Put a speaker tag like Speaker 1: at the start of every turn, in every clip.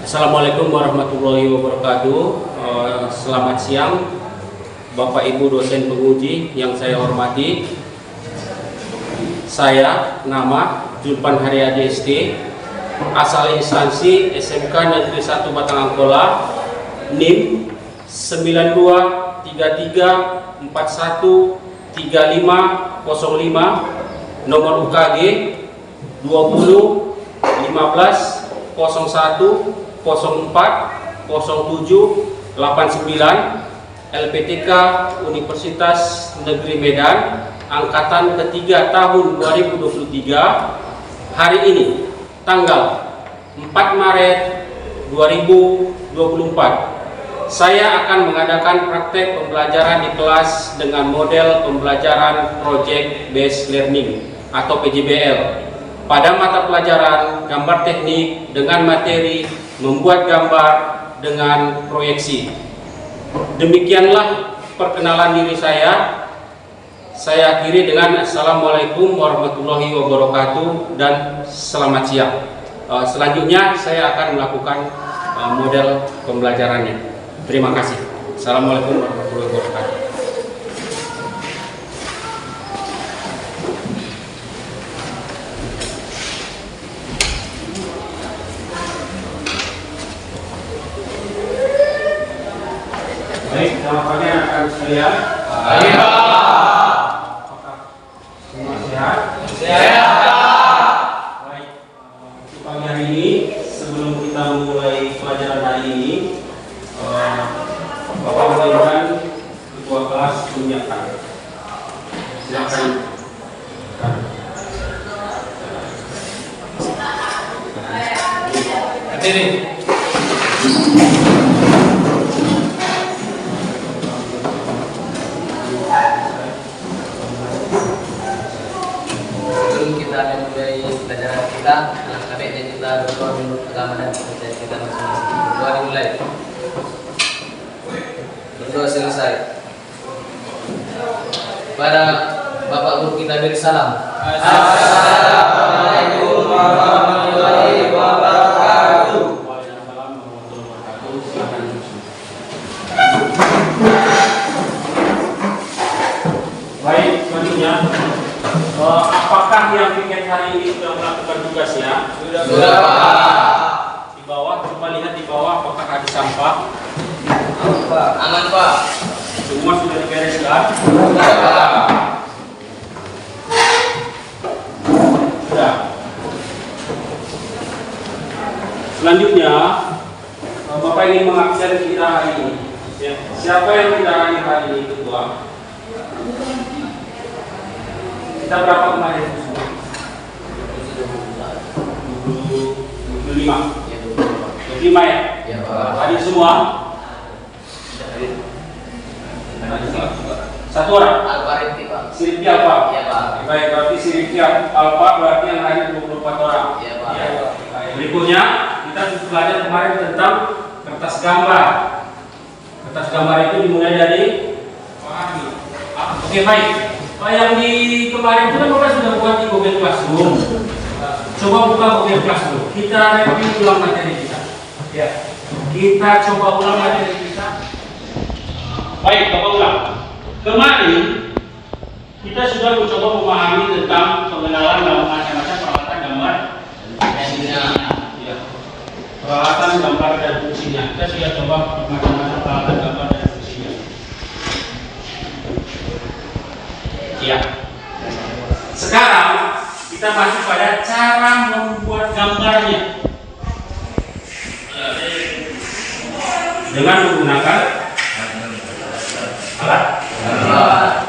Speaker 1: Assalamualaikum warahmatullahi wabarakatuh. Selamat siang Bapak Ibu dosen penguji yang saya hormati. Saya nama Julpan Haryadi ST, asal instansi SMK Negeri 1 Batang Angkola, NIM 9233413505, nomor UKG 20 15 01 04 07 89, LPTK Universitas Negeri Medan, angkatan ketiga tahun 2023. Hari ini tanggal 4 Maret 2024 saya akan mengadakan praktek pembelajaran di kelas dengan model pembelajaran Project Based Learning atau PJBL pada mata pelajaran gambar teknik dengan materi membuat gambar dengan proyeksi. Demikianlah perkenalan diri saya. Saya akhiri dengan Assalamualaikum warahmatullahi wabarakatuh dan selamat siang. Selanjutnya saya akan melakukan model pembelajarannya. Terima kasih. Assalamualaikum warahmatullahi wabarakatuh. Baik, selamat pagi anak-anak sekalian. Apakah semua sehat? Sehat. Baik, untuk pagi hari ini, sebelum kita mulai pelajaran hari ini, Bapak menginginkan ketua kelas menyiapkan. Silakan. Hati-hati.
Speaker 2: Kita memulai pelajaran kita, baiknya kita berdoa menurut agama dan kepercayaan kita masing-masing. Berdoa dimulai. Berdoa selesai. Pada Bapak Guru kita beri salam. Assalamualaikum warahmatullahi wabarakatuh.
Speaker 1: Baik, selanjutnya. Apakah yang piket hari ini sudah melakukan tugasnya?
Speaker 2: Sudah, Pak.
Speaker 1: Di bawah, coba lihat di bawah apakah ada sampah?
Speaker 2: Aman, Pak.
Speaker 1: Semua sudah dibereskan?
Speaker 2: Sudah, Pak.
Speaker 1: Sudah. Selanjutnya, Bapak ingin mengabsen kita hari ini. Ya. Siapa yang tidak hadir hari ini, Ketua? Kita berapa kemarin semua? 25 ya?
Speaker 2: Ya, Pak.
Speaker 1: Hadir semua? Satu orang?
Speaker 2: Al-Fariti, Pak.
Speaker 1: Siripti Alfa?
Speaker 2: Ya, Pak.
Speaker 1: Baik, berarti Siripti Alfa berarti yang hadir 24 orang.
Speaker 2: Ya, Pak.
Speaker 1: Ya. Berikutnya kita belajar kemarin tentang kertas gambar. Kertas gambar itu dimulai dari oke, baik. Yang di kemarin itu kan Bapak sudah buat di Google Classroom. Coba buka Google Classroom. Kita review ulang materi kita. Ya. Kita coba ulang materi kita. Baik, Bapak ulang. Kemarin kita sudah mencoba memahami tentang pengenalan dalam macam-macam peralatan gambar dan fungsinya. Ya. Peralatan gambar dan fungsinya. Kita sudah coba macam-macam peralatan gambar dan fungsinya. Ya. Sekarang kita masuk pada cara membuat gambarnya dengan menggunakan alat tambah.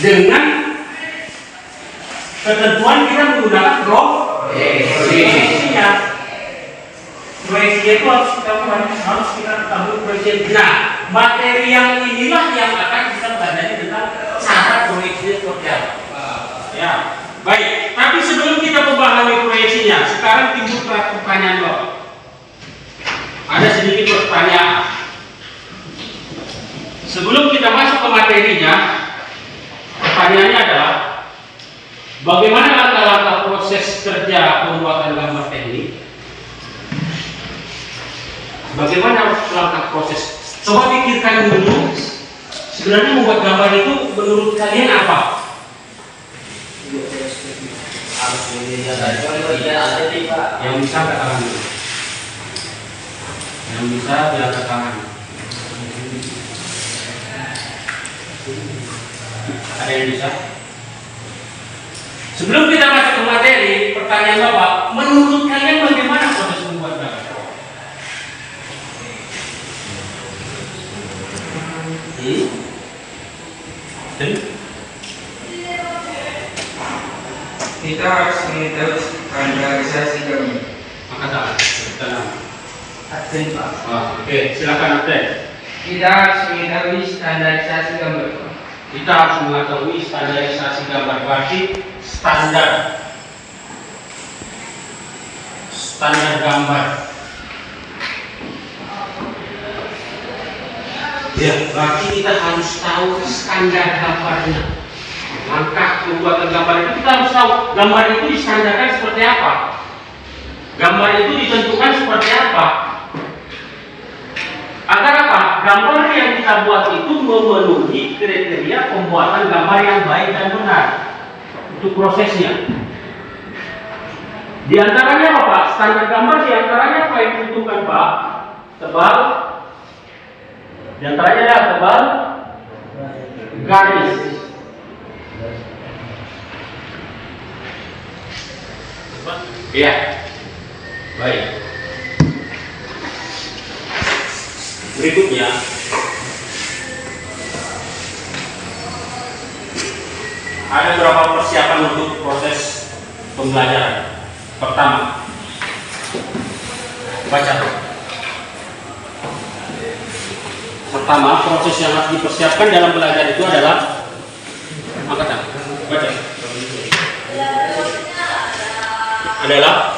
Speaker 1: Dengan ketentuan kita menggunakan proyeksi. Proyeksi itu harus kita ketahui proyeksi. Nah, materi yang inilah yang akan kita pelajari tentang cara proyeksi seperti apa. Ya, baik. Tapi sebelum kita memahami proyeksinya, sekarang timbul pertanyaan Bapak. Ada sedikit pertanyaan. Sebelum kita masuk ke materinya, pertanyaannya adalah bagaimana langkah-langkah proses kerja pembuatan gambar teknik, bagaimana langkah proses? Coba pikirkan dulu, sebenarnya membuat gambar itu menurut kalian apa? Yang bisa angkat tangan dulu. Yang bisa diangkat tangan. Ada yang bisa? Sebelum kita masuk ke materi, pertanyaan Bapak, menurut kalian bagaimana proses membuat gambar?
Speaker 3: Kita harus mengetahui standarisasi gambar.
Speaker 1: Angkat tangan.
Speaker 3: Aksen Pak.
Speaker 1: Oke, silakan Abdel.
Speaker 3: Kita harus mengetahui standarisasi gambar.
Speaker 1: Kita harus mengetahui standarisasi gambar, berarti standar gambar. Ya, berarti kita harus tahu standar gambarnya. Langkah pembuatan gambar itu kita harus tahu gambar itu distandarkan seperti apa. Gambar itu ditentukan seperti apa. Agar apa? Gambar yang kita buat itu memenuhi kriteria pembuatan gambar yang baik dan benar. Itu prosesnya. Di antaranya apa Pak? Standar gambar di antaranya apa yang ditentukan Pak? Tebal. Di antaranya ada tebal, garis. Iya. Baik. Berikutnya, ada beberapa persiapan untuk proses pembelajaran. Pertama, baca. Pertama, proses yang harus dipersiapkan dalam belajar itu adalah angkatan. Baca. Adalah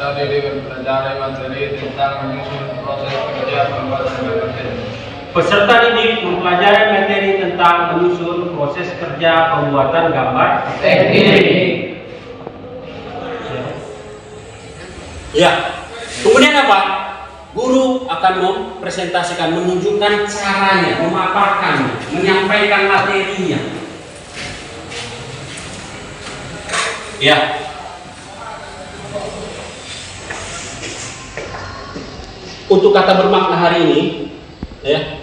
Speaker 1: peserta didik mempelajari materi tentang menyusun proses kerja pembuatan gambar teknik. Ya. Kemudian apa? Guru akan mempresentasikan, menunjukkan caranya, memaparkan, menyampaikan materinya. Ya. Untuk kata bermakna hari ini, ya,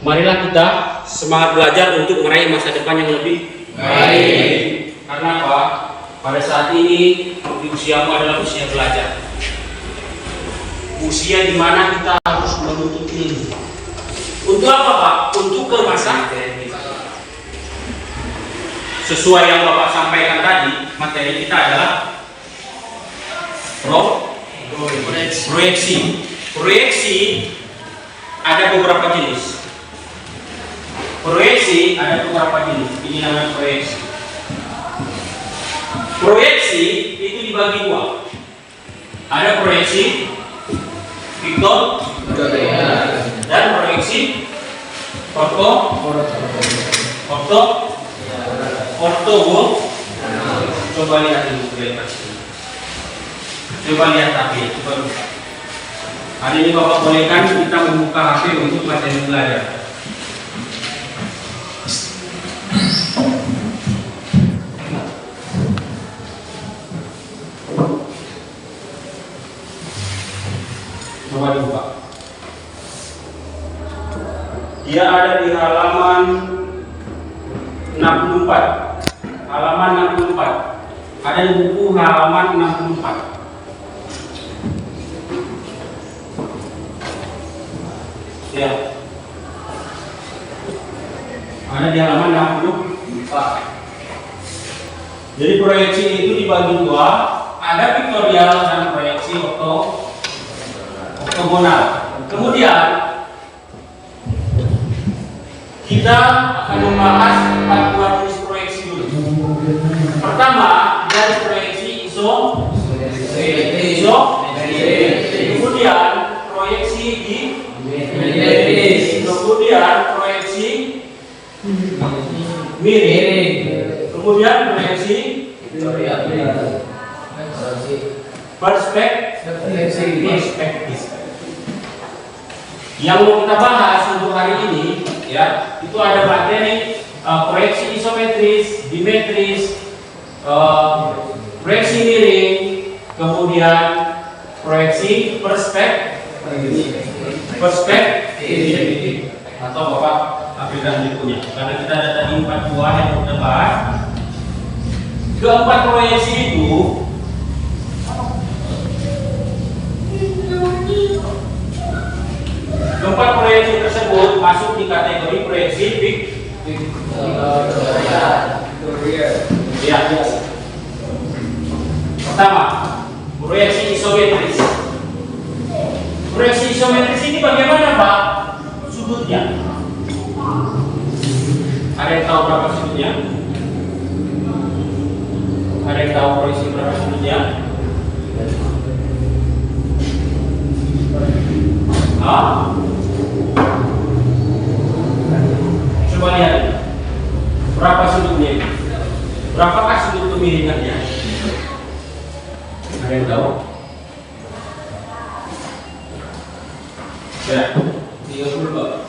Speaker 1: marilah kita semangat belajar untuk meraih masa depan yang lebih baik. Karena apa? Pada saat ini di usiamu adalah usia belajar. Usia di mana kita harus menuntut ilmu. Untuk apa Pak? Untuk ke masa sesuai yang Bapak sampaikan tadi, materi kita adalah proyeksi. Proyeksi ada beberapa jenis. Proyeksi ada beberapa jenis. Ini namanya proyeksi. Proyeksi itu dibagi dua. Ada proyeksi Victor dan proyeksi ortogo. Coba lihat dulu, coba lihat HP. Hari ini Bapak bolehkan kita membuka HP untuk materi belajar. Coba dibuka. Dia ada di halaman 64. Halaman 64. Ada di buku halaman 64. Ya. Ada di halaman 64. Jadi proyeksi itu dibagi dua, ada piktorial dan proyeksi ortogonal. Kemudian kita akan membahas 4 jenis proyeksi dulu. Pertama, dari proyeksi isometris. Kemudian proyeksi kemudian proyeksi miring. Kemudian proyeksi perspektif. Yang mau kita bahas untuk hari ini ya, itu ada materi proyeksi isometris, dimetris, proyeksi miring, kemudian proyeksi perspektif atau Bapak ambilkan bukunya karena kita ada tadi 4 buah yang kita bahas. Keempat proyeksi itu tersebut masuk di kategori proyeksi ya. Pertama, proyeksi isometris. Proyeksi isometris ini bagaimana, Pak? Sudutnya. Ada yang tahu berapa sudutnya? Ada yang tahu proyeksi berapa sudutnya? Coba lihat. Berapa sudutnya? Berapakah sudut kemiringannya? Ada yang tahu? Ya, 32.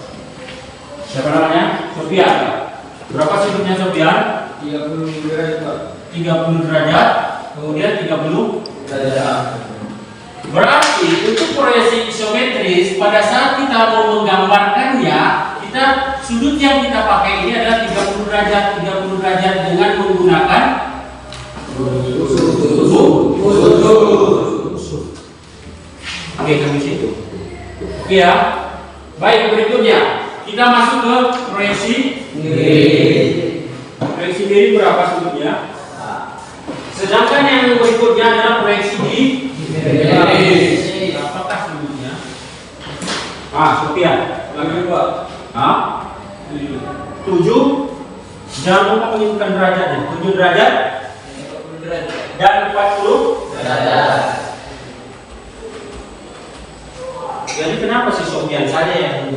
Speaker 1: Siapa namanya? Sofian. Berapa sudutnya Sofian?
Speaker 3: 30 derajat.
Speaker 1: 30 derajat. Kemudian 30
Speaker 3: derajat.
Speaker 1: Berarti untuk proyeksi isometris pada saat kita mau menggambarkannya, sudut yang kita pakai ini adalah 30 derajat dengan menggunakan Oke, kami situ. Ya. Baik, berikutnya kita masuk ke proyeksi miring. Proyeksi miring berapa sudutnya? Sedangkan yang berikutnya adalah proyeksi dimetris. Apakah sudutnya? Sofian. Lagi 2. 7. Jangan lupa menyebutkan derajatnya. 7 derajat dan 40 derajat. Jadi kenapa si Sofian saja yang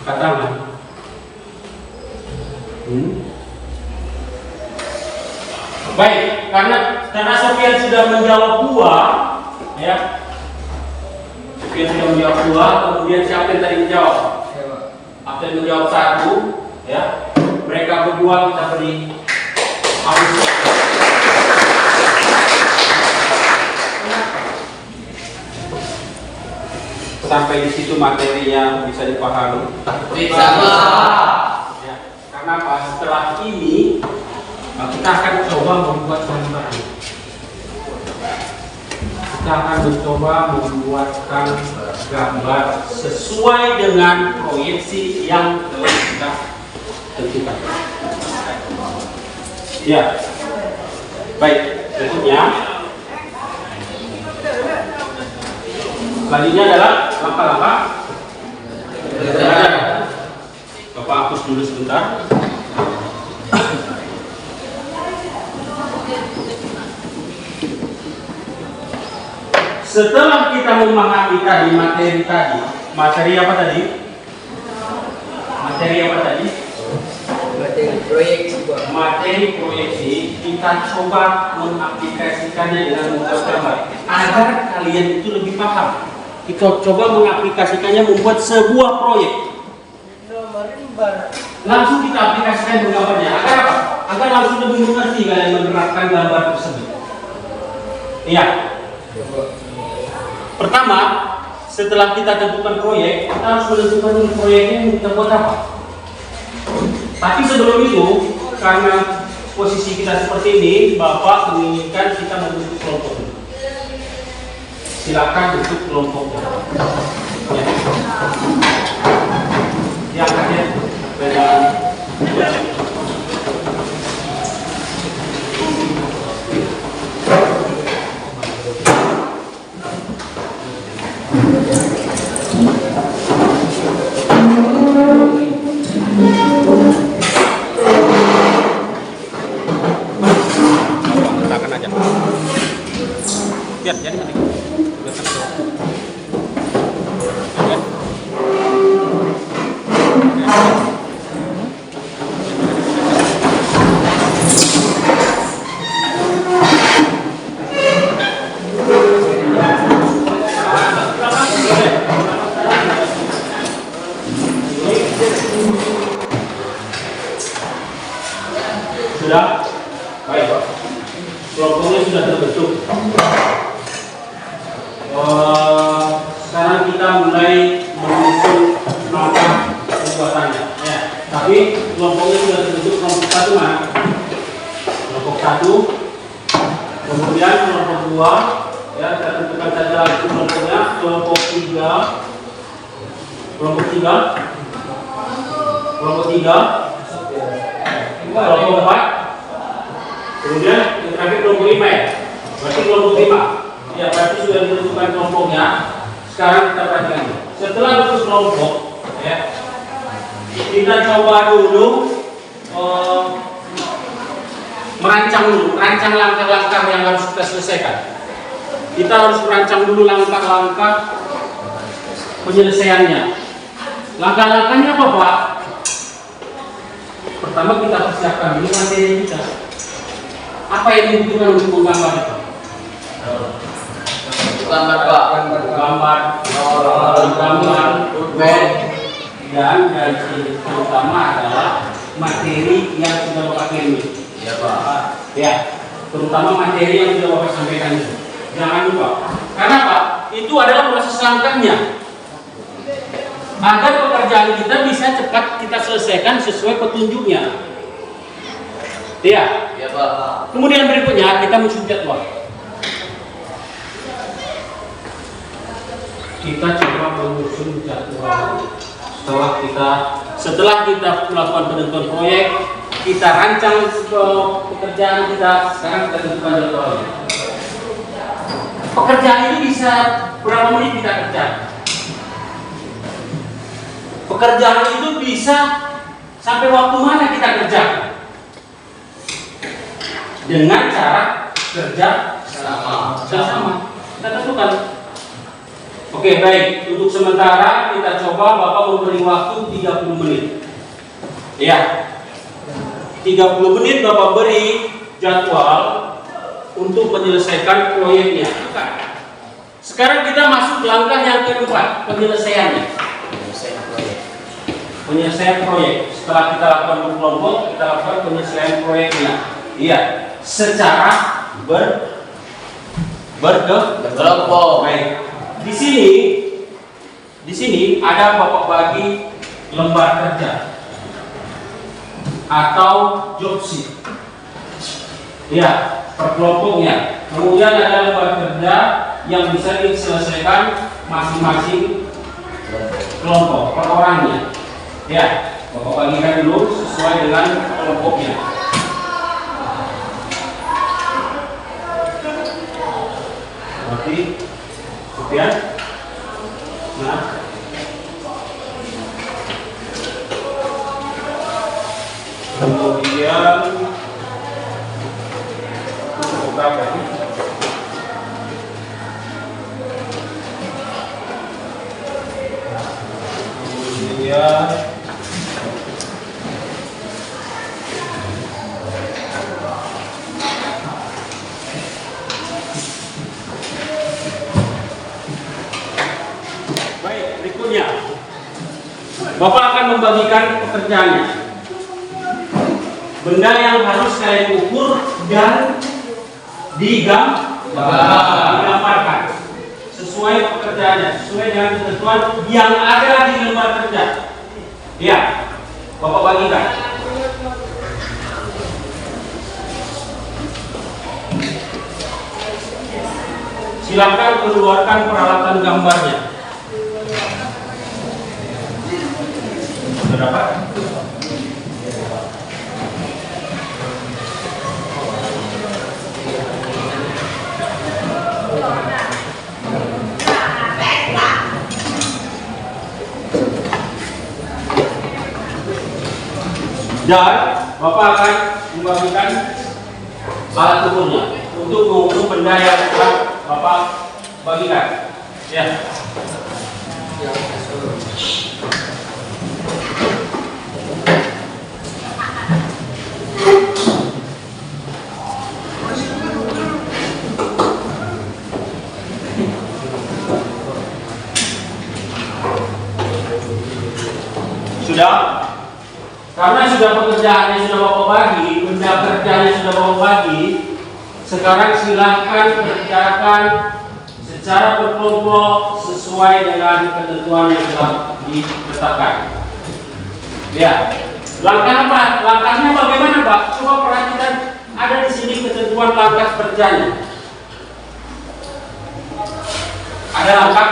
Speaker 1: angkat tangan? Baik, karena Sofian sudah menjawab 2, ya. Sofian sudah menjawab 2, kemudian siapa yang tadi menjawab? Absen menjawab 1, ya. Mereka berdua kita beri apresiasi. Sampai di situ materinya bisa dipahami. Ya, karena apa? Setelah ini kita akan coba membuat gambaran. Kita akan mencoba membuatkan gambar sesuai dengan proyeksi yang telah kita tentukan. Ya, baik. Berikutnya, selanjutnya adalah langkah-langkah. Bapak hapus dulu sebentar. Setelah kita memahami tadi materi apa tadi? Materi proyeksi, kita coba mengaplikasikannya dengan membuat gambar agar kalian itu lebih paham. Kita coba mengaplikasikannya membuat sebuah proyek. Langsung kita aplikasikan gambarnya. Agar apa? Agar langsung lebih mengerti kalian menerapkan gambar tersebut. Iya. Pertama, setelah kita tentukan proyek, kita harus menentukan proyeknya yang kita buat apa. Tapi sebelum itu, karena posisi kita seperti ini, Bapak menginginkan kita membentuk kelompok. Silakan bentuk kelompoknya. Ya, angkatnya. Biar jadi nanti. Tapi kelompoknya sudah terbentuk. Kelompok 1 mana? Kelompok 1. Kemudian kelompok 2, ya kita tentukan saja lagi kelompoknya. Kelompok 3. Kelompok 3. Kelompok 3. Kelompok 4. Kemudian yang terakhir kelompok 5 ya. Berarti kelompok 5. Ya, berarti sudah ditentukan kelompoknya. Sekarang kita perhatikan. Setelah bentuk kelompok, ya, kita coba dulu merancang langkah-langkah yang harus kita selesaikan. Kita harus merancang dulu langkah-langkah penyelesaiannya. Langkah-langkahnya apa, Pak? Pertama kita persiapkan dulu materi kita. Apa yang dibutuhkan untuk menggambar itu?
Speaker 2: Gambar Pak.
Speaker 1: Gambar, dan terutama adalah materi yang sudah Bapak kirim.
Speaker 2: Iya Pak.
Speaker 1: Ya, terutama materi yang sudah Bapak sampaikan itu. Jangan lupa. Karena Pak, itu adalah proses langkahnya. Agar pekerjaan kita bisa cepat kita selesaikan sesuai petunjuknya. Iya.
Speaker 2: Iya Pak.
Speaker 1: Kemudian berikutnya kita menyusun jadwal. Kita coba menyusun jadwal. Setelah kita melakukan penentuan proyek, kita rancang pekerjaan kita. Sekarang kita tentukan jadwalnya. Pekerjaan ini bisa berapa menit kita kerjakan? Pekerjaan itu bisa sampai waktu mana kita kerjakan? Dengan cara kerja sama. Kita tentukan. Oke, baik. Untuk sementara kita coba Bapak memberi waktu 30 menit. Ya. 30 menit Bapak beri jadwal untuk menyelesaikan proyeknya. Sekarang kita masuk langkah yang keempat, penyelesaiannya. Penyelesaian proyek. Setelah kita lakukan kelompok, kita lakukan penyelesaian proyeknya. Iya, secara berkelompok. Baik. Di sini ada Bapak bagi lembar kerja atau job sheet. Ya, per kelompoknya. Kemudian ada lembar kerja yang bisa diselesaikan masing-masing kelompok per orangnya. Ya, Bapak bagikan dulu sesuai dengan kelompoknya. Berarti kemudian berapa ini? Kemudian baik, berikutnya Bapak akan membagikan pekerjaannya. Benda yang harus kalian ukur dan digambarkan sesuai pekerjaannya, sesuai dengan ketentuan yang ada di lembar kerja. Ya, Bapak bagikan. Silakan keluarkan peralatan gambarnya. Sudah dapat? Dan Bapak akan membagikan alat ukurnya untuk mengukur benda yang telah Bapak bagikan. Ya. Sudah? Karena sudah pekerjaannya sudah Bapak bagi, benda kerjanya sudah Bapak bagi, sekarang silahkan kerjakan secara berkelompok sesuai dengan ketentuan yang telah ditetapkan. Ya, Langkah apa? Langkahnya bagaimana, Pak? Coba perhatikan, ada di sini ketentuan langkah kerjanya. Ada langkah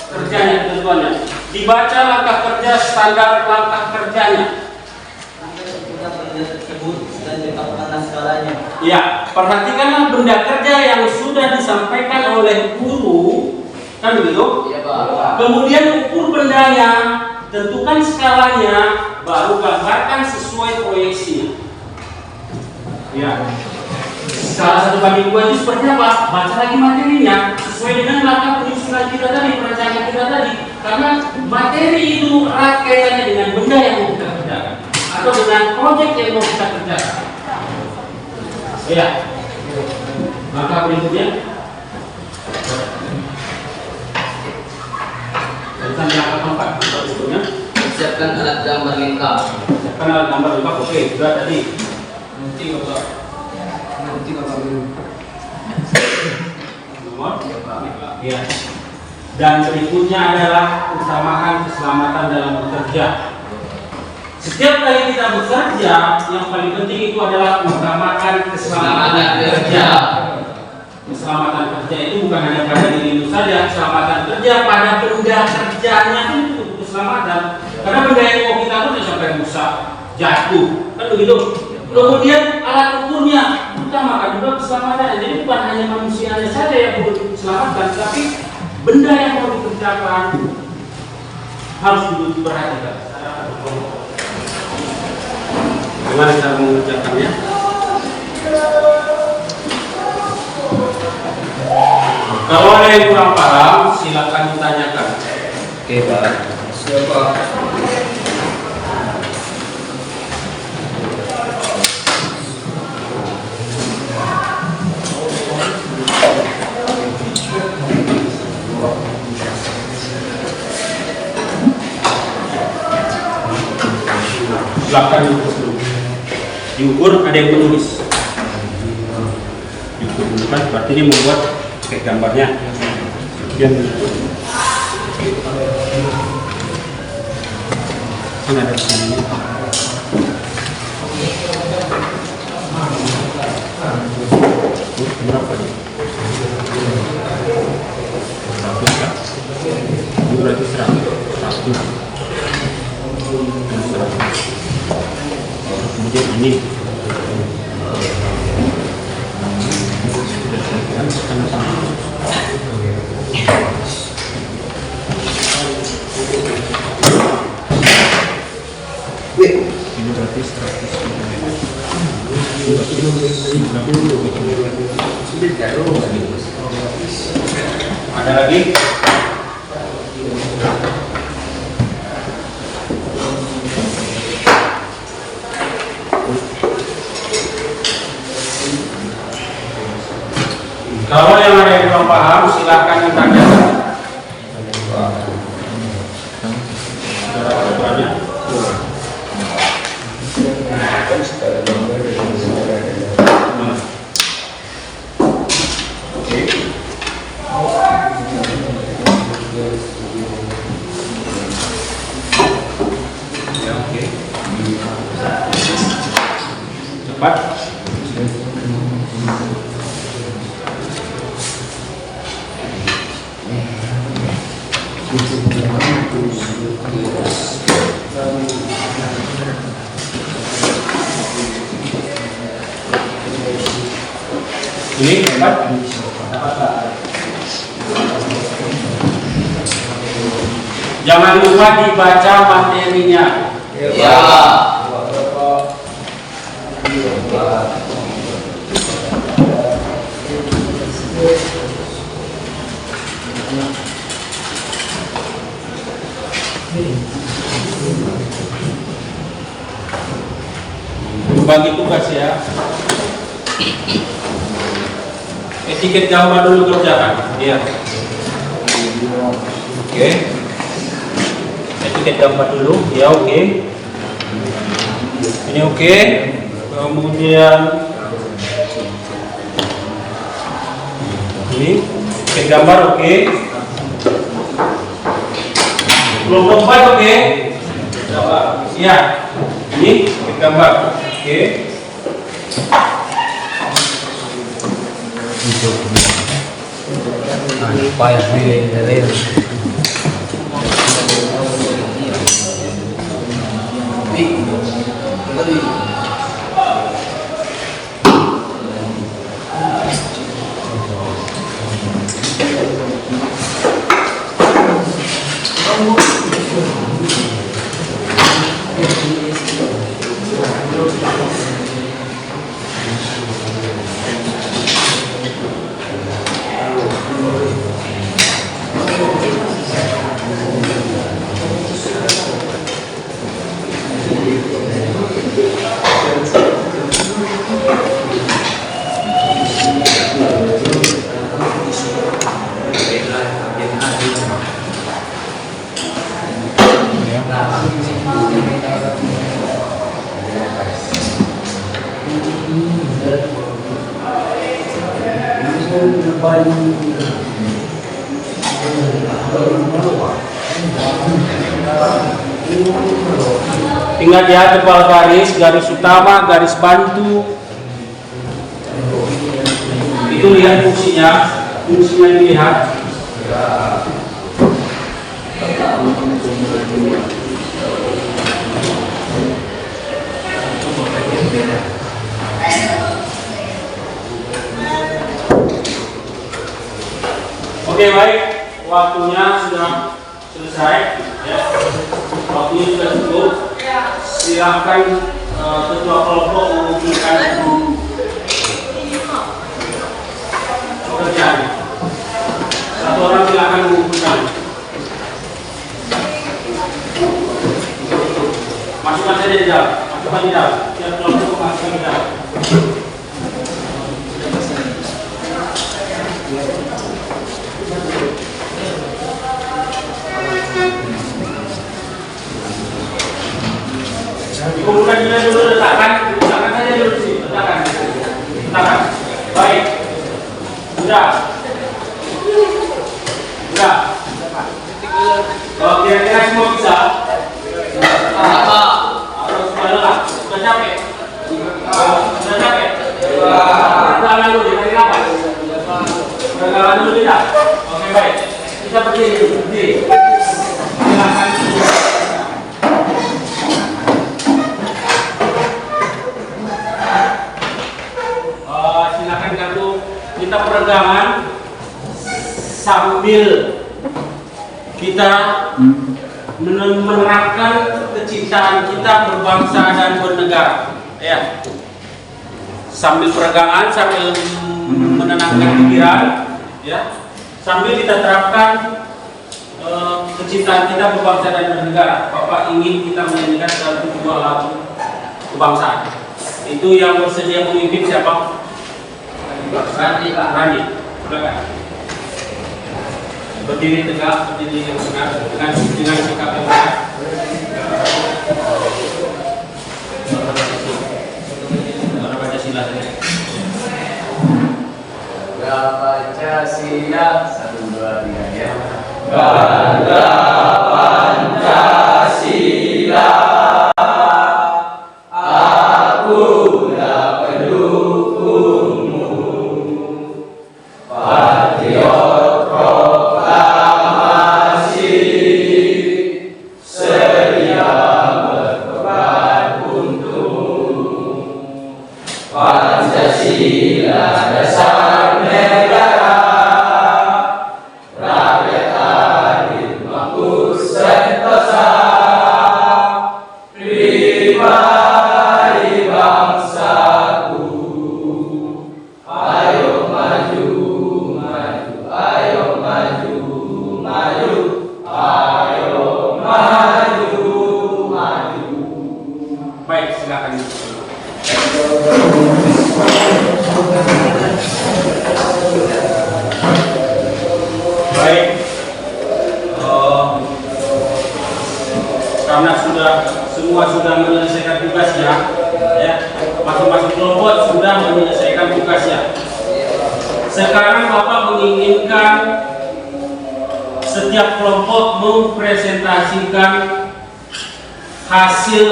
Speaker 1: kerjanya, ketentuannya. Dibaca langkah kerja, standar langkah kerjanya. Ya, perhatikanlah benda kerja yang sudah disampaikan oleh guru, kan begitu?
Speaker 2: Iya, Pak.
Speaker 1: Kemudian ukur bendanya, tentukan skalanya, baru gambarkan sesuai proyeksinya. Ya. Salah satu bagi dua itu seperti apa? Baca lagi materinya sesuai dengan langkah penyusunan kita tadi, perencanaan kita tadi. Karena materi itu erat kaitannya dengan benda yang mau kita kerjakan atau dengan proyek yang mau kita kerjakan. Ya. Langkah berikutnya. Tentang langkah keempat, langkah berikutnya.
Speaker 2: Siapkan alat gambar lengkap.
Speaker 1: Siapkan alat gambar lengkap. Oke, sudah tadi.
Speaker 2: Nanti Bapak.
Speaker 1: Nomor. Ya. Dan berikutnya adalah utamakan keselamatan dalam bekerja. Setiap kali kita bekerja, yang paling penting itu adalah utamakan keselamatan kerja. Keselamatan kerja itu bukan hanya pada dirimu saja, keselamatan kerja pada benda kerjanya itu keselamatan. Karena benda yang mau kita tuh sampai rusak, jatuh, kan begitu. Kemudian alat ukurnya, utamakan juga keselamatan. Jadi bukan hanya manusianya saja yang perlu diselamatkan, tapi benda yang mau dikerjakan harus diperhatikan. Bagaimana cara mengerjakannya? Kalau ada yang kurang paham, silakan ditanyakan.
Speaker 2: Oke, Pak. Siapa?
Speaker 1: Silakan diukur dulu. Diukur, ada yang menulis. Diukur dulu kan, berarti dia membuat kayak gambarnya. Kemudian kan ada di sini. Berapa nih? 100 kan? Ini berarti 100. Kemudian ini ini berarti 100. Ada lagi? Kalau yang ada yang belum paham, silakan ditanyakan. Cepat. Ini cepat. Jangan lupa dibaca materinya.
Speaker 2: Ya.
Speaker 1: Bagi tugas ya. Etiket gambar dulu kerjakan. Iya. Oke. Etiket gambar dulu. Ya oke. Ini oke. Kemudian ini etiket gambar oke. Kelompok 4 oke. Iya. Ini gambar. Oke.
Speaker 2: Payah dari
Speaker 1: Ingat ya, tebal garis, garis utama, garis bantu. Itu lihat fungsinya dilihat. Oke, baik, waktunya sudah selesai. Ya. Waktunya sudah cukup. Silakan ketua kelompok mengumpulkan pekerjaan. Satu orang silakan mengumpulkan. Masukkan saja di dalam. Masukkan di dalam. Tiap kelompok masukkan di dalam. Kumpulkan dulu, letakkan saja dulu di sini, letakkan. Baik. Sudah. Kalau kira-kira semua bisa. Harus sudah lelah, sudah capek. Perjalanan dulu, dari kapan? Perjalanan dulu tidak. Oke, baik. Kita berdiri dulu. Silakan. Kita peregangan sambil kita menerapkan kecintaan kita berbangsa dan bernegara. Ya, sambil peregangan, sambil menenangkan pikiran, ya, sambil kita terapkan kecintaan kita berbangsa dan bernegara. Bapak ingin kita menyanyikan satu dua lagu kebangsaan. Itu yang bersedia memimpin siapa? Randi, silakan. Berdiri tegak, berdiri yang benar, dengan sikap yang benar. Pancasila saja.
Speaker 2: Pancasila 1, 2, 3 ya.
Speaker 4: Bangga Pancasila. Pancasila dasar negara, rakyat adil makmur sentosa, pribadi bangsaku. Ayo maju, maju, ayo maju, maju, ayo maju, maju.
Speaker 1: Baik, silakan. Baik, karena semua sudah menyelesaikan tugasnya, ya, masing-masing kelompok sudah menyelesaikan tugasnya. Sekarang Bapak menginginkan setiap kelompok mempresentasikan hasil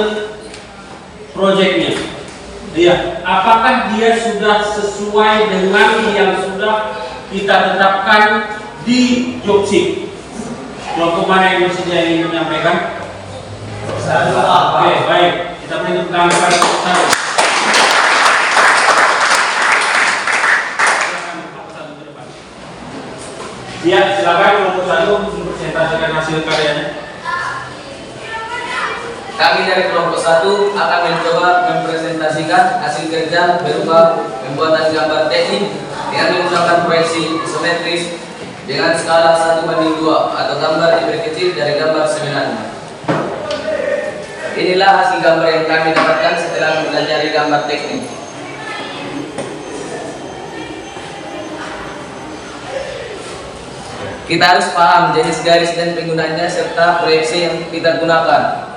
Speaker 1: proyeknya. Ya, apakah dia sudah sesuai dengan yang sudah kita tetapkan di job sheet? Kelompok mana yang bersedia ingin menyampaikan? Oke, baik. Kita beri tepuk tangan kepada kelompok 1. Ya, silakan kelompok 1 mempresentasikan hasil karyanya.
Speaker 2: Kami dari kelompok 1 akan mencoba mempresentasikan hasil kerja berupa pembuatan gambar teknik dengan menggunakan proyeksi isometris dengan skala 1:2 atau gambar diperkecil dari gambar sebenarnya. Inilah hasil gambar yang kami dapatkan setelah mempelajari gambar teknik. Kita harus paham jenis garis dan penggunanya serta proyeksi yang kita gunakan,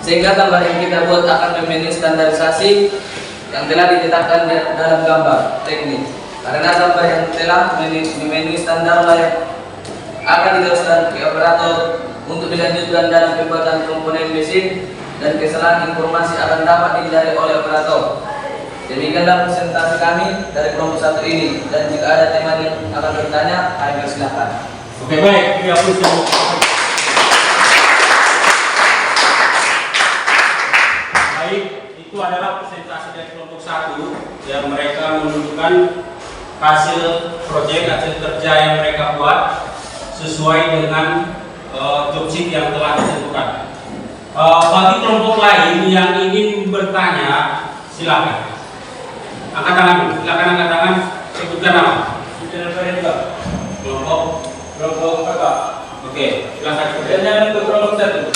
Speaker 2: sehingga gambar yang kita buat akan memenuhi standarisasi yang telah ditetapkan dalam gambar teknik. Karena gambar yang telah memenuhi standar layak akan diteruskan ke operator untuk dilanjutkan dalam pembuatan komponen mesin dan kesalahan informasi akan dapat dihindari oleh operator. Demikianlah presentasi kami dari kelompok 1 ini, dan jika ada teman yang akan bertanya, kami persilakan.
Speaker 1: Oke, baik. Dihapus dulu. Baik, itu adalah presentasi dari kelompok 1 yang mereka menunjukkan hasil proyek, hasil kerja yang mereka buat sesuai dengan job sheet yang telah ditentukan. Bagi kelompok lain yang ingin bertanya, silakan. Angkat tangan, silakan angkat tangan, sebutkan nama. Kelompok kakak. Oke, silakan.
Speaker 4: Pertanyaan untuk kelompok 1.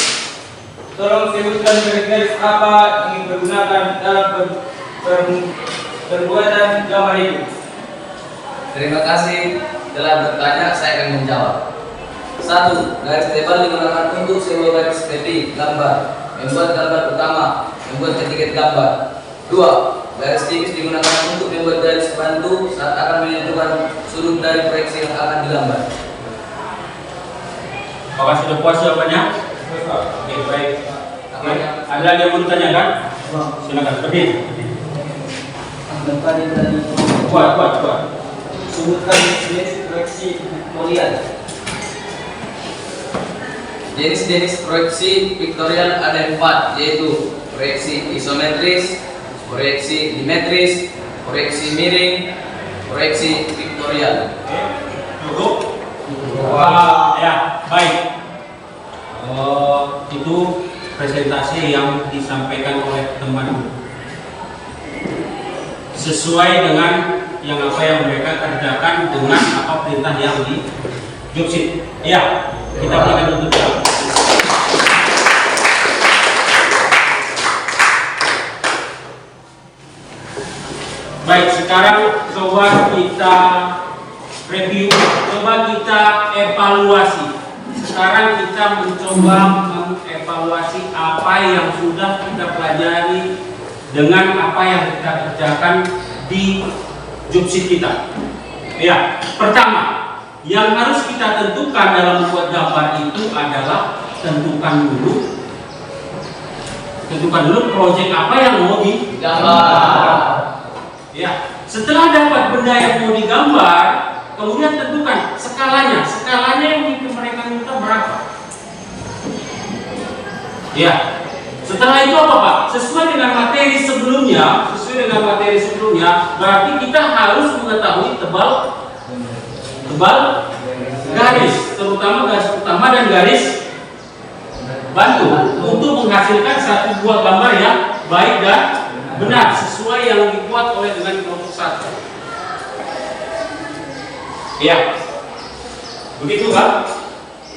Speaker 4: Tolong sebutkan garis apa yang digunakan dalam perbuatan gambar itu.
Speaker 2: Terima kasih telah bertanya, saya akan menjawab. 1. Garis tebal digunakan untuk sebuah garis tepi gambar, membuat gambar utama, membuat etiket gambar. 2. Garis tipis digunakan untuk membuat garis bantu saat akan menentukan sudut dari proyeksi yang akan digambar.
Speaker 1: Apakah sudah puas jawabannya? Oke, baik. Ada lagi yang mau ditanyakan? Silakan, berdiri. Kuat.
Speaker 4: Sebutkan jenis proyeksi pictorial.
Speaker 2: Jenis-jenis proyeksi pictorial ada 4, yaitu proyeksi isometris, proyeksi dimetris, proyeksi miring, proyeksi pictorial.
Speaker 1: Cukup? Ya, baik. Itu presentasi yang disampaikan oleh teman sesuai dengan yang apa yang mereka kerjakan dengan apa perintah yang di job sheet. Ya, kita berikan untuk jawab. Baik, sekarang coba kita review, coba kita evaluasi. Sekarang kita mencoba mengevaluasi apa yang sudah kita pelajari dengan apa yang kita kerjakan di job sheet kita. Ya, pertama, yang harus kita tentukan dalam membuat gambar itu adalah tentukan dulu proyek apa yang mau digambar. Ya, setelah dapat benda yang mau digambar, kemudian tentukan skalanya. Skalanya yang mereka minta berapa? Ya. Setelah itu apa, Pak? Sesuai dengan materi sebelumnya, berarti kita harus mengetahui tebal garis, terutama garis utama dan garis bantu untuk menghasilkan satu buah gambar yang baik dan benar sesuai yang dibuat oleh dengan kelompok 1. Ya, begitu Pak?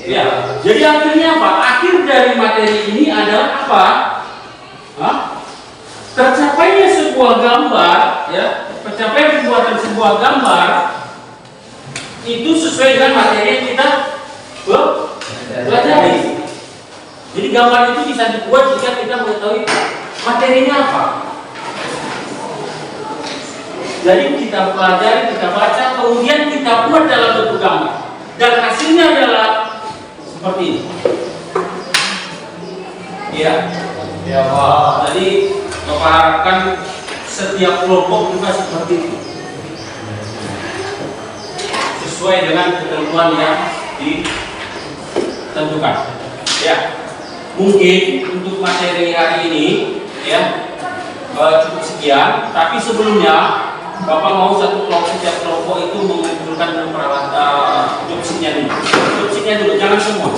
Speaker 1: Ya. Jadi akhirnya apa? Akhir dari materi ini adalah apa? Tercapainya sebuah gambar, ya, tercapai pembuatan sebuah gambar itu sesuai dengan materi yang kita pelajari. Jadi gambar itu bisa dibuat jika kita mengetahui materinya apa. Jadi kita pelajari, kita baca, kemudian kita buat dalam bentuk gambar, dan hasilnya adalah seperti ini. Iya. Ya Pak. Jadi Bapak harapkan setiap kelompok juga seperti itu. Sesuai dengan ketentuan yang ditentukan. Ya. Mungkin untuk materi hari ini ya cukup sekian, tapi sebelumnya Bapak mau setiap kelompok itu mengumpulkan peralatan jobsitnya dulu. Jobsitnya dulu, jangan semua.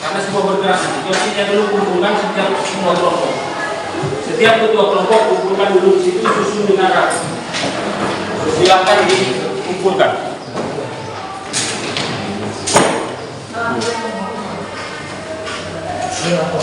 Speaker 1: Karena semua bergerak nanti. Jobsitnya dulu kumpulkan setiap semua kelompok. Setiap ketua kelompok kumpulkan dulu di situ susun dengan rapi. Silakan dikumpulkan. Silakan.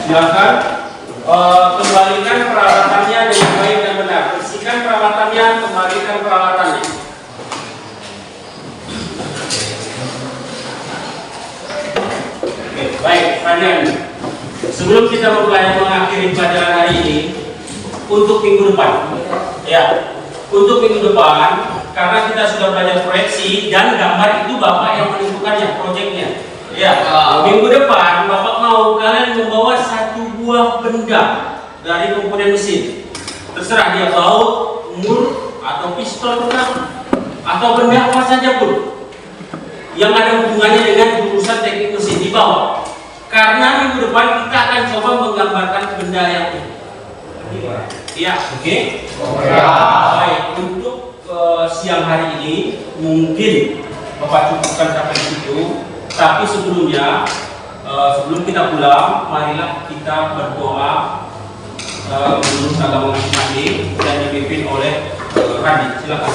Speaker 1: Silakan kembalikan peralatannya dengan baik dan benar. Bersihkan peralatannya, kembalikan peralatannya. Oke, baik, pertanyaan. Sebelum kita mulai mengakhiri pelajaran hari ini, untuk minggu depan, ya, untuk minggu depan. Karena kita sudah belajar proyeksi dan gambar itu Bapak yang menentukannya, proyeknya. Ya, minggu depan Bapak mau kalian membawa satu buah benda dari komponen mesin. Terserah dia baut, mur, atau pistol atau benda apa saja pun yang ada hubungannya dengan jurusan teknik mesin dibawa. Karena minggu depan kita akan coba menggambarkan benda yang ini. Ya, oke. Baik, untuk siang hari ini mungkin Bapak cukupkan sampai situ. Tapi sebelumnya, sebelum kita pulang, marilah kita berdoa menurut agama masing-masing dan dipimpin oleh Rani. Silakan.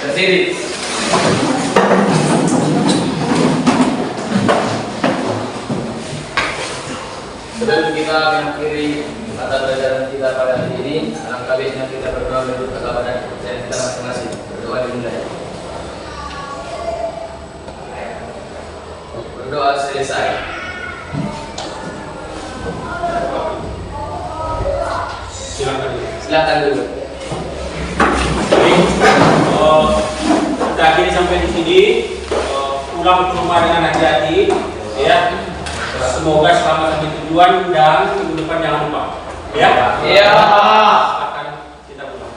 Speaker 2: Berdiri. Sebelum kita mengakhiri mata pelajaran kita pada hari ini, alangkah baiknya kita berdoa menurut agama dan kepercayaan kita masing-masing. Berdoa dimulai. Berdoa selesai. Silakan dulu.
Speaker 1: Kita akhiri sampai di sini. Pulang ke rumah dengan hati-hati, ya. Semoga selamat sampai tujuan dan minggu depan jangan lupa. Ya.
Speaker 2: Iya.
Speaker 1: Akan kita pulang.